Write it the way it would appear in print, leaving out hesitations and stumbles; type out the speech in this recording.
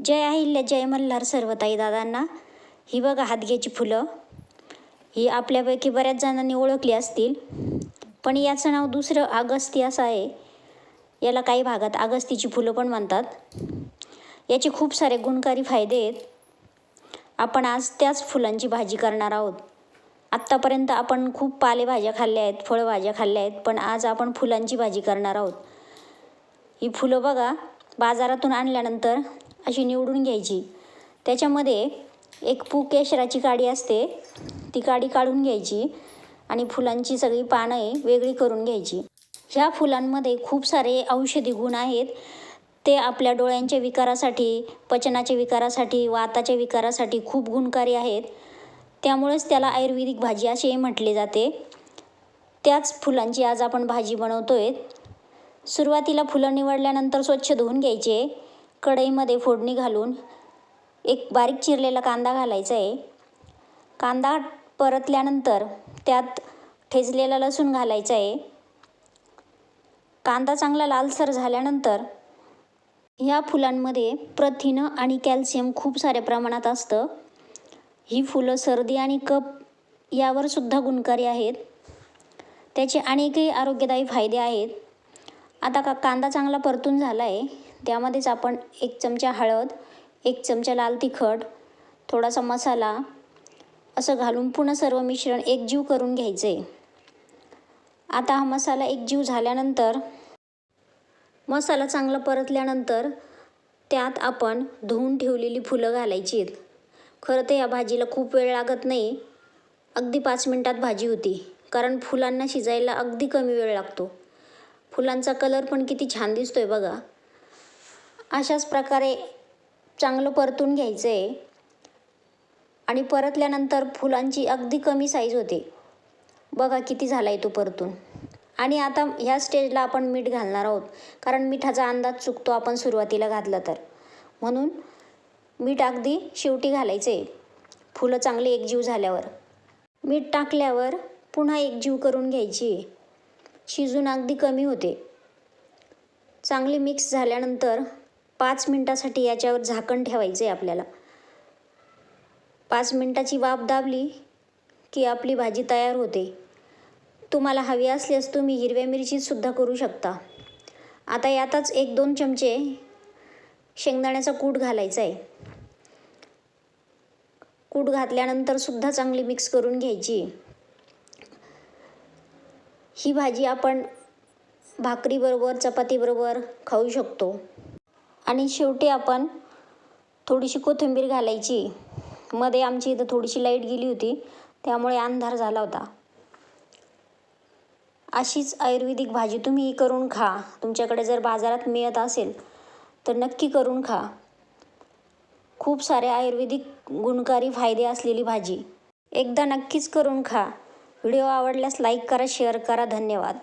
जय अहिल्या जय मल्हार सर्व ताई दादांना. ही बघा हादग्याची फुलं. ही आपल्यापैकी बऱ्याच जणांनी ओळखली असतील, पण याचं नाव दुसरं अगस्ती असं आहे. याला काही भागात अगस्तीची फुलं पण म्हणतात. याचे खूप सारे गुणकारी फायदे आहेत. आपण आज त्याच फुलांची भाजी करणार आहोत. आत्तापर्यंत आपण खूप पालेभाज्या खाल्ल्या आहेत, फळभाज्या खाल्ल्या आहेत, पण आज आपण फुलांची भाजी करणार आहोत. ही फुलं बघा, बाजारातून आणल्यानंतर अशी निवडून घ्यायची. त्याच्यामध्ये एक केशराची काडी असते, ती काडी काढून घ्यायची आणि फुलांची सगळी पानं वेगळी करून घ्यायची. ह्या फुलांमध्ये खूप सारे औषधी गुण आहेत. ते आपल्या डोळ्यांच्या विकारासाठी, पचनाच्या विकारासाठी, वाताच्या विकारासाठी खूप गुणकारी आहेत. त्यामुळेच त्याला आयुर्वेदिक भाजी असे म्हटले जाते. त्याच फुलांची आज आपण भाजी बनवतोय. सुरुवातीला फुलं निवडल्यानंतर स्वच्छ धुवून घ्यायचे. कढईमध्ये फोडणी घालून एक बारीक चिरलेला कांदा घालायचा आहे. कांदा परतल्यानंतर त्यात ठेचलेला लसूण घालायचा आहे. कांदा चांगला लालसर झाल्यानंतर ह्या फुलांमध्ये प्रथिनं आणि कॅल्शियम खूप साऱ्या प्रमाणात असतं. ही फुलं सर्दी आणि कफ यावर सुद्धा गुणकारी आहेत. त्याचे अनेकही आरोग्यदायी फायदे आहेत. आता कांदा चांगला परतून झाला आहे, त्यामध्येच आपण 1 चमचा हळद, 1 चमचा लाल तिखट, थोडासा मसाला असं घालून पुन्हा सर्व मिश्रण एकजीव करून घ्यायचं आहे. आता हा मसाला एकजीव झाल्यानंतर, मसाला चांगला परतल्यानंतर त्यात आपण धुवून ठेवलेली फुलं घालायची आहेत. खरं तर या भाजीला खूप वेळ लागत नाही, अगदी 5 मिनटात भाजी होती. कारण फुलांना शिजायला अगदी कमी वेळ लागतो. फुलांचा कलर पण किती छान दिसतोय बघा. अशाच प्रकारे चांगलं परतून घ्यायचं आहे आणि परतल्यानंतर फुलांची अगदी कमी साईज होते. बघा किती झाला आहे तो परतून. आणि आता ह्या स्टेजला आपण मीठ घालणार आहोत, कारण मिठाचा अंदाज चुकतो आपण सुरुवातीला घातलं तर. म्हणून मीठ अगदी शेवटी घालायचं आहे, फुलं चांगली एकजीव झाल्यावर. मीठ टाकल्यावर पुन्हा एकजीव करून घ्यायची. शिजून अगदी कमी होते. चांगली मिक्स झाल्यानंतर 5 मिनटासाठी याच्यावर झाकण ठेवायचं आहे आपल्याला. 5 मिनटाची वाफ दाबली की आपली भाजी तयार होते. तुम्हाला हवी असल्यास तुम्ही हिरव्या मिरचीसुद्धा करू शकता. आता यातच 1-2 चमचे शेंगदाण्याचा कूट घालायचा आहे. कूट घातल्यानंतर सुद्धा चांगली मिक्स करून घ्यायची. ही भाजी आपण भाकरीबरोबर, चपातीबरोबर खाऊ शकतो. आणि शेवटी आपण थोडीशी कोथिंबीर घालायची. मध्ये आमची इथं थोडीशी लाईट गेली होती, त्यामुळे अंधार झाला होता. अशीच आयुर्वेदिक भाजी तुम्ही करून खा. तुमच्याकडे जर बाजारात मिळत असेल तर नक्की करून खा. खूप सारे आयुर्वेदिक गुणकारी फायदे असलेली भाजी. एकदा नक्कीच करून खा. व्हिडिओ आवडल्यास लाईक करा, शेअर करा. धन्यवाद.